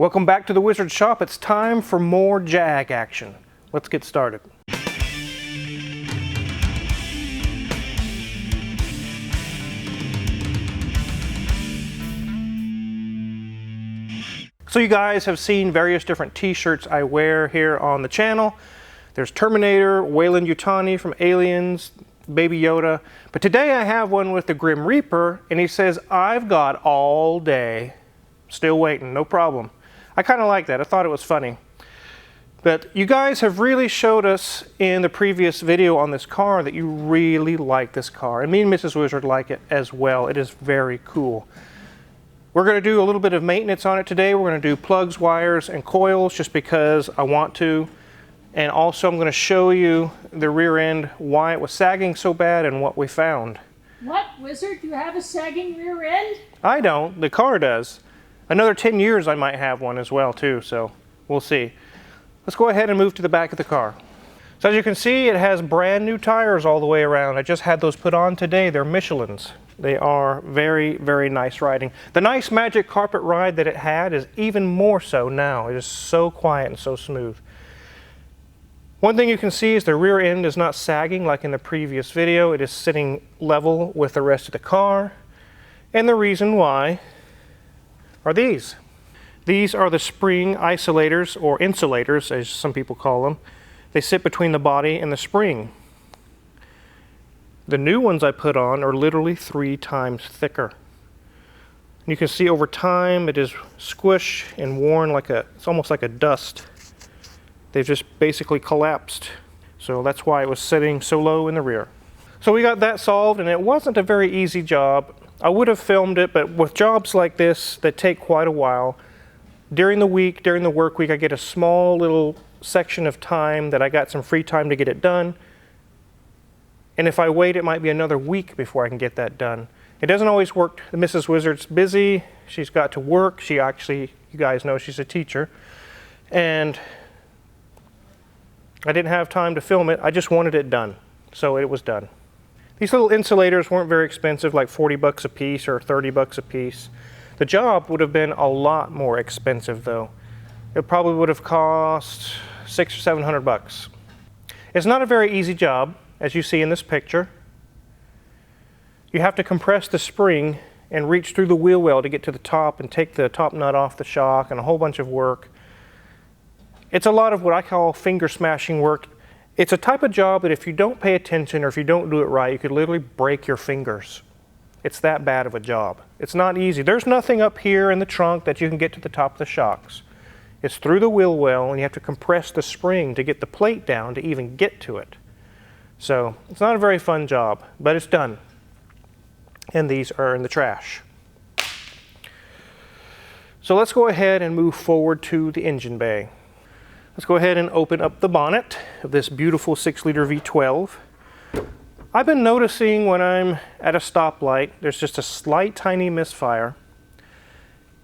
Welcome back to the Wizard Shop. It's time for more Jag action. Let's get started. So you guys have seen various different t-shirts I wear here on the channel. There's Terminator, Weyland Yutani from Aliens, Baby Yoda. But today I have one with the Grim Reaper, and he says, "I've got all day. Still waiting, no problem." I kind of like that. I thought it was funny. But you guys have really showed us in the previous video on this car that you really like this car. And me and Mrs. Wizard like it as well. It is very cool. We're going to do a little bit of maintenance on it today. We're going to do plugs, wires, and coils just because I want to. And also I'm going to show you the rear end, why it was sagging so bad and what we found. What, Wizard? You have a sagging rear end? I don't. The car does. Another 10 years I might have one as well too, so we'll see. Let's go ahead and move to the back of the car. So as you can see, it has brand new tires all the way around. I just had those put on today. They're Michelin's. They are very, very nice riding. The nice magic carpet ride that it had is even more so now. It is so quiet and so smooth. One thing you can see is the rear end is not sagging like in the previous video. It is sitting level with the rest of the car. And the reason why are these. These are the spring isolators, or insulators as some people call them. They sit between the body and the spring. The new ones I put on are literally 3 times thicker. You can see over time it is squished and worn like it's almost like a dust. They've just basically collapsed. So that's why it was sitting so low in the rear. So we got that solved, and it wasn't a very easy job. I would have filmed it, but with jobs like this that take quite a while, during the week, during the work week, I get a small little section of time that I got some free time to get it done. And if I wait, it might be another week before I can get that done. It doesn't always work. Mrs. Wizard's busy. She's got to work. She actually, you guys know she's a teacher. And I didn't have time to film it. I just wanted it done. So it was done. These little insulators weren't very expensive, like 40 bucks a piece or 30 bucks a piece. The job would have been a lot more expensive though. It probably would have cost $600 or $700 bucks. It's not a very easy job, as you see in this picture. You have to compress the spring and reach through the wheel well to get to the top and take the top nut off the shock and a whole bunch of work. It's a lot of what I call finger smashing work. It's a type of job that if you don't pay attention or if you don't do it right, you could literally break your fingers. It's that bad of a job. It's not easy. There's nothing up here in the trunk that you can get to the top of the shocks. It's through the wheel well, and you have to compress the spring to get the plate down to even get to it. So it's not a very fun job, but it's done. And these are in the trash. So let's go ahead and move forward to the engine bay. Let's go ahead and open up the bonnet of this beautiful 6-liter V12. I've been noticing when I'm at a stoplight, there's just a slight tiny misfire.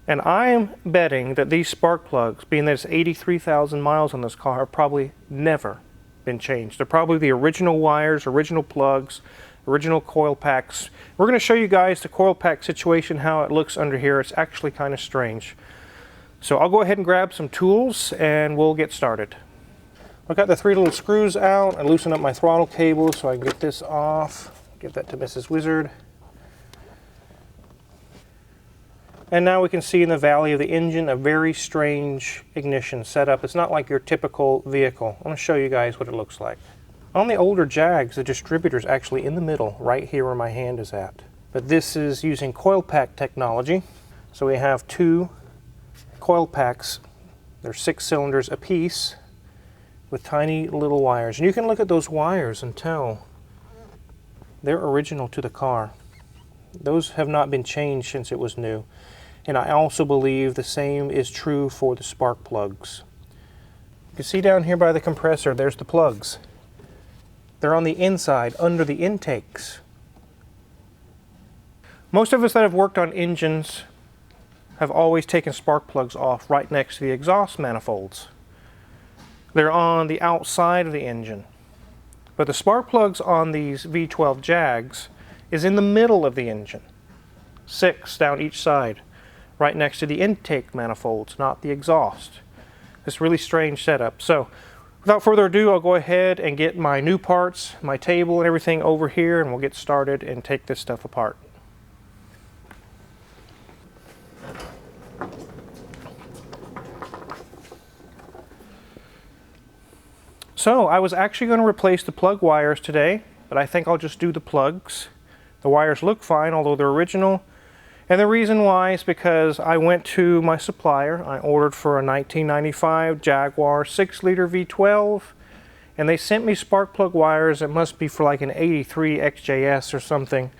And I am betting that these spark plugs, being that it's 83,000 miles on this car, have probably never been changed. They're probably the original wires, original plugs, original coil packs. We're going to show you guys the coil pack situation, how it looks under here. It's actually kind of strange. So I'll go ahead and grab some tools and we'll get started. I've got the 3 little screws out. I loosen up my throttle cable so I can get this off. Give that to Mrs. Wizard. And now we can see in the valley of the engine a very strange ignition setup. It's not like your typical vehicle. I'm going to show you guys what it looks like. On the older Jags, the distributor's actually in the middle, right here where my hand is at. But this is using coil pack technology. So we have 2 coil packs. They're 6 cylinders a piece with tiny little wires. And you can look at those wires and tell they're original to the car. Those have not been changed since it was new. And I also believe the same is true for the spark plugs. You can see down here by the compressor, there's the plugs. They're on the inside, under the intakes. Most of us that have worked on engines have always taken spark plugs off right next to the exhaust manifolds. They're on the outside of the engine. But the spark plugs on these V12 Jags is in the middle of the engine. 6 down each side. right next to the intake manifolds, not the exhaust. It's a really strange setup. So without further ado, I'll go ahead and get my new parts, my table and everything over here, and we'll get started and take this stuff apart. So I was actually going to replace the plug wires today, but I think I'll just do the plugs. The wires look fine, although they're original. And the reason why is because I went to my supplier. I ordered for a 1995 Jaguar 6-liter V12, and they sent me spark plug wires. It must be for like an 83 XJS or something.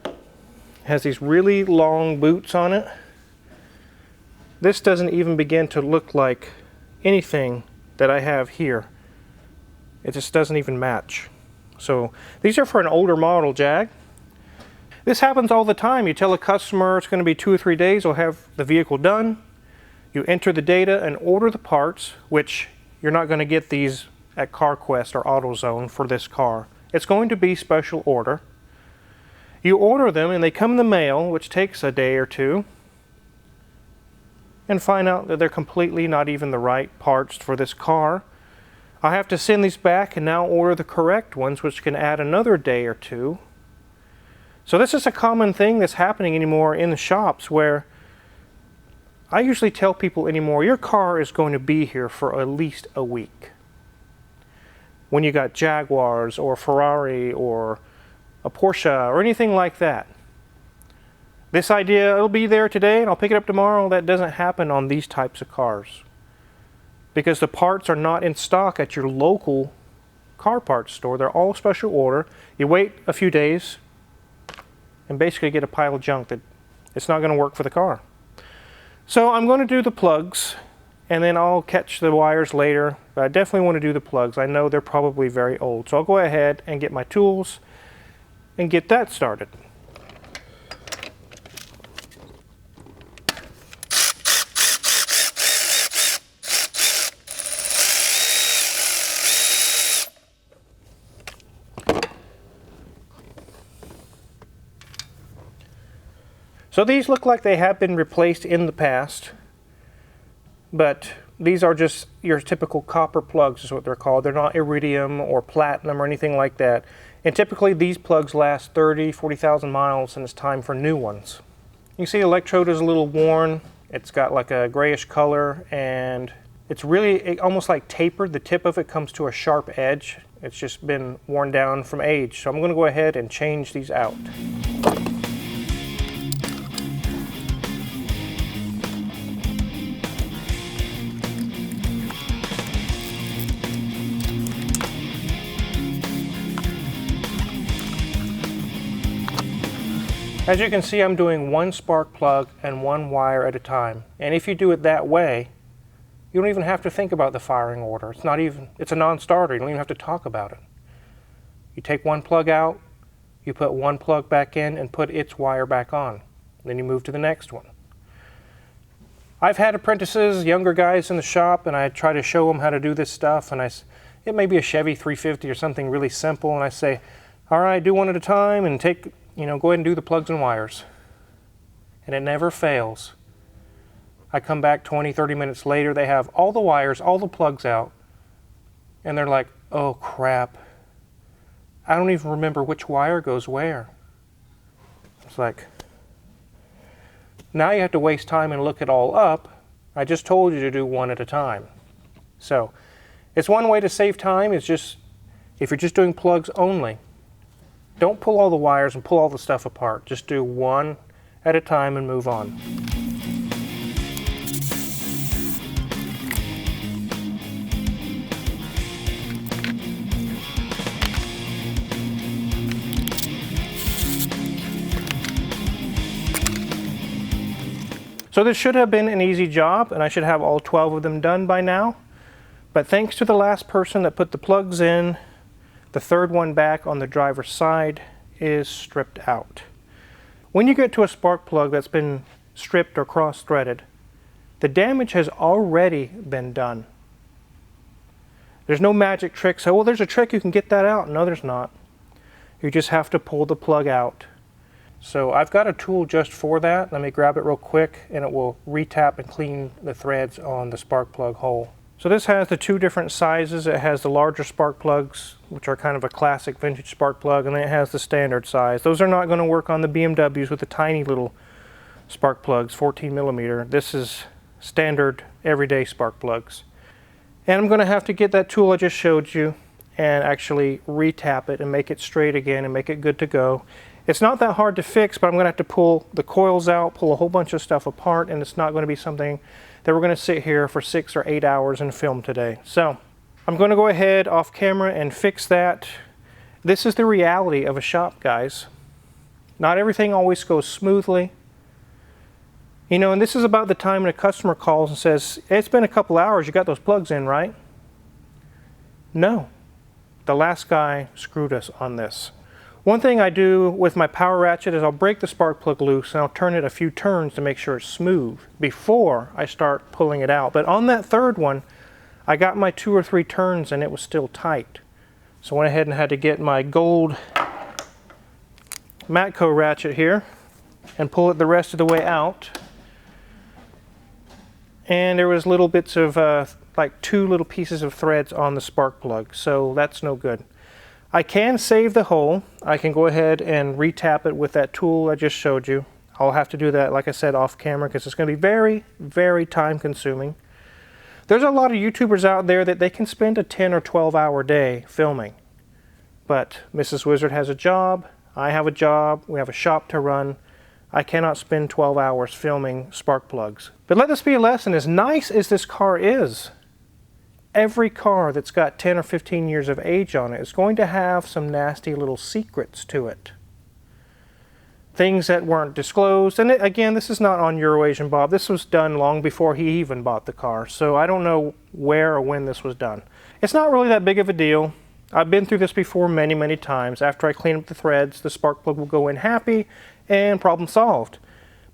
It has these really long boots on it. This doesn't even begin to look like anything that I have here. It just doesn't even match. So these are for an older model Jag. This happens all the time. You tell a customer it's going to be 2 or 3 days, they'll have the vehicle done. You enter the data and order the parts, which you're not going to get these at CarQuest or AutoZone for this car. It's going to be special order. You order them and they come in the mail, which takes a day or two, and find out that they're completely not even the right parts for this car. I have to send these back and now order the correct ones, which can add another day or two. So this is a common thing that's happening anymore in the shops, where I usually tell people anymore, your car is going to be here for at least a week. When you got Jaguars or Ferrari or a Porsche or anything like that. This idea, it'll be there today and I'll pick it up tomorrow, that doesn't happen on these types of cars. Because the parts are not in stock at your local car parts store. They're all special order. You wait a few days and basically get a pile of junk that it's not going to work for the car. So I'm going to do the plugs and then I'll catch the wires later. But I definitely want to do the plugs. I know they're probably very old. So I'll go ahead and get my tools and get that started. So these look like they have been replaced in the past, but these are just your typical copper plugs is what they're called. They're not iridium or platinum or anything like that. And typically these plugs last 40,000 miles and it's time for new ones. You can see the electrode is a little worn. It's got like a grayish color and it's really almost like tapered. The tip of it comes to a sharp edge. It's just been worn down from age. So I'm going to go ahead and change these out. As you can see, I'm doing one spark plug and one wire at a time. And if you do it that way, you don't even have to think about the firing order. It's a non-starter. You don't even have to talk about it. You take one plug out, you put one plug back in and put its wire back on. Then you move to the next one. I've had apprentices, younger guys in the shop, and I try to show them how to do this stuff. And it may be a Chevy 350 or something really simple. And I say, all right, do one at a time and go ahead and do the plugs and wires. And it never fails. I come back 20, 30 minutes later, they have all the wires, all the plugs out, and they're like, oh crap, I don't even remember which wire goes where. It's like, now you have to waste time and look it all up. I just told you to do one at a time. So, it's one way to save time, is just, if you're just doing plugs only, don't pull all the wires and pull all the stuff apart. Just do one at a time and move on. So this should have been an easy job, and I should have all 12 of them done by now. But thanks to the last person that put the plugs in, the third one back on the driver's side is stripped out. When you get to a spark plug that's been stripped or cross-threaded, the damage has already been done. There's no magic trick. So, well, there's a trick you can get that out. No, there's not. You just have to pull the plug out. So I've got a tool just for that. Let me grab it real quick and it will retap and clean the threads on the spark plug hole. So this has the two different sizes. It has the larger spark plugs, which are kind of a classic vintage spark plug, and then it has the standard size. Those are not going to work on the BMWs with the tiny little spark plugs, 14 millimeter. This is standard everyday spark plugs. And I'm going to have to get that tool I just showed you and actually retap it and make it straight again and make it good to go. It's not that hard to fix, but I'm going to have to pull the coils out, pull a whole bunch of stuff apart, and it's not going to be something that we're going to sit here for 6 or 8 hours and film today. So I'm going to go ahead off camera and fix that. This is the reality of a shop, guys. Not everything always goes smoothly. You know, and this is about the time when a customer calls and says, it's been a couple hours, you got those plugs in, right? No. The last guy screwed us on this. One thing I do with my power ratchet is I'll break the spark plug loose and I'll turn it a few turns to make sure it's smooth before I start pulling it out. But on that third one, I got my 2 or 3 turns and it was still tight. So I went ahead and had to get my gold Matco ratchet here and pull it the rest of the way out. And there was little bits of like 2 little pieces of threads on the spark plug, so that's no good. I can save the hole. I can go ahead and retap it with that tool I just showed you. I'll have to do that, like I said, off camera because it's going to be very, very time consuming. There's a lot of YouTubers out there that they can spend a 10 or 12 hour day filming. But Mrs. Wizard has a job, I have a job, we have a shop to run. I cannot spend 12 hours filming spark plugs. But let this be a lesson. As nice as this car is, every car that's got 10 or 15 years of age on it is going to have some nasty little secrets to it. Things that weren't disclosed. And again, this is not on Eurasian Bob. This was done long before he even bought the car. So I don't know where or when this was done. It's not really that big of a deal. I've been through this before many, many times. After I clean up the threads, the spark plug will go in happy and problem solved.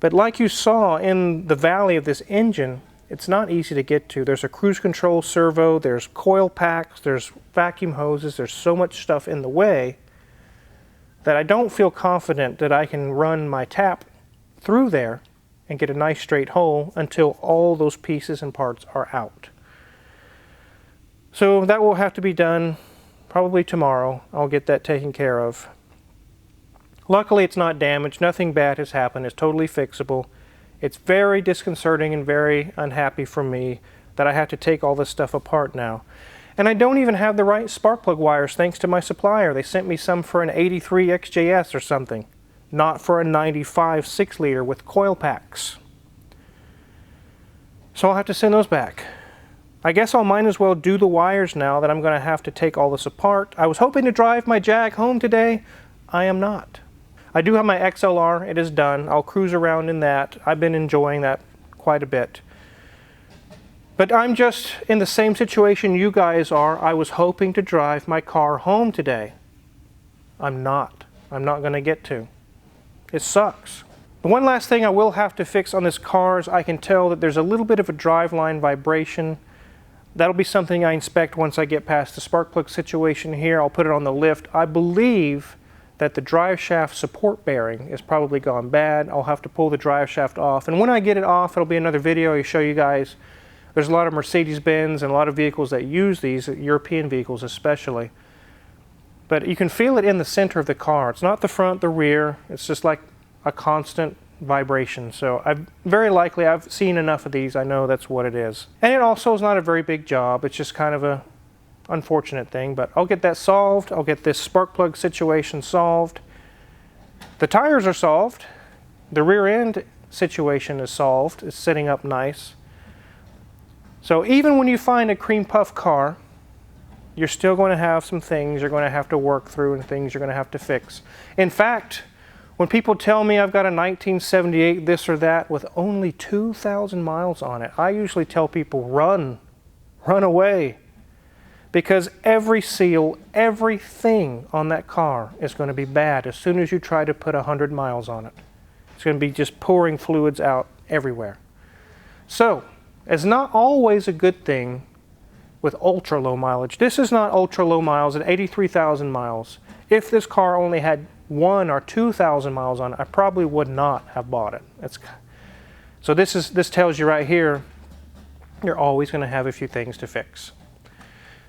But like you saw in the valley of this engine, it's not easy to get to. There's a cruise control servo, there's coil packs, there's vacuum hoses, there's so much stuff in the way that I don't feel confident that I can run my tap through there and get a nice straight hole until all those pieces and parts are out. So that will have to be done probably tomorrow. I'll get that taken care of. Luckily it's not damaged, nothing bad has happened, it's totally fixable. It's very disconcerting and very unhappy for me that I have to take all this stuff apart now. And I don't even have the right spark plug wires thanks to my supplier. They sent me some for an 83 XJS or something, not for a 95 6-liter with coil packs. So I'll have to send those back. I guess I might as well do the wires now that I'm going to have to take all this apart. I was hoping to drive my Jag home today. I am not. I do have my XLR, it is done. I'll cruise around in that. I've been enjoying that quite a bit. But I'm just in the same situation you guys are. I was hoping to drive my car home today. I'm not. I'm not going to get to. It sucks. The one last thing I will have to fix on this car is I can tell that there's a little bit of a driveline vibration. That'll be something I inspect once I get past the spark plug situation here. I'll put it on the lift. I believe that the drive shaft support bearing is probably gone bad. I'll have to pull the drive shaft off. And when I get it off, it'll be another video. I show you guys. There's a lot of Mercedes-Benz and a lot of vehicles that use these, European vehicles especially. But you can feel it in the center of the car. It's not the front, the rear. It's just like a constant vibration. So very likely I've seen enough of these. I know that's what it is. And it also is not a very big job. It's just kind of a unfortunate thing, but I'll get that solved. I'll get this spark plug situation solved. The tires are solved. The rear end situation is solved. It's sitting up nice. So even when you find a cream puff car, you're still going to have some things you're going to have to work through and things you're going to have to fix. In fact, when people tell me I've got a 1978 this or that with only 2,000 miles on it, I usually tell people run away. Because every seal, everything on that car is going to be bad as soon as you try to put 100 miles on it. It's going to be just pouring fluids out everywhere. So, it's not always a good thing with ultra low mileage. This is not ultra low miles at 83,000 miles. If this car only had 1 or 2,000 miles on it, I probably would not have bought it. So this tells you right here, you're always going to have a few things to fix.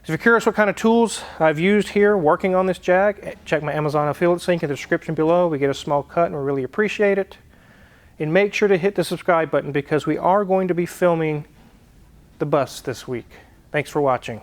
If you're curious what kind of tools I've used here working on this Jag, check my Amazon affiliate link in the description below. We get a small cut and we really appreciate it. And make sure to hit the subscribe button because we are going to be filming the bus this week. Thanks for watching.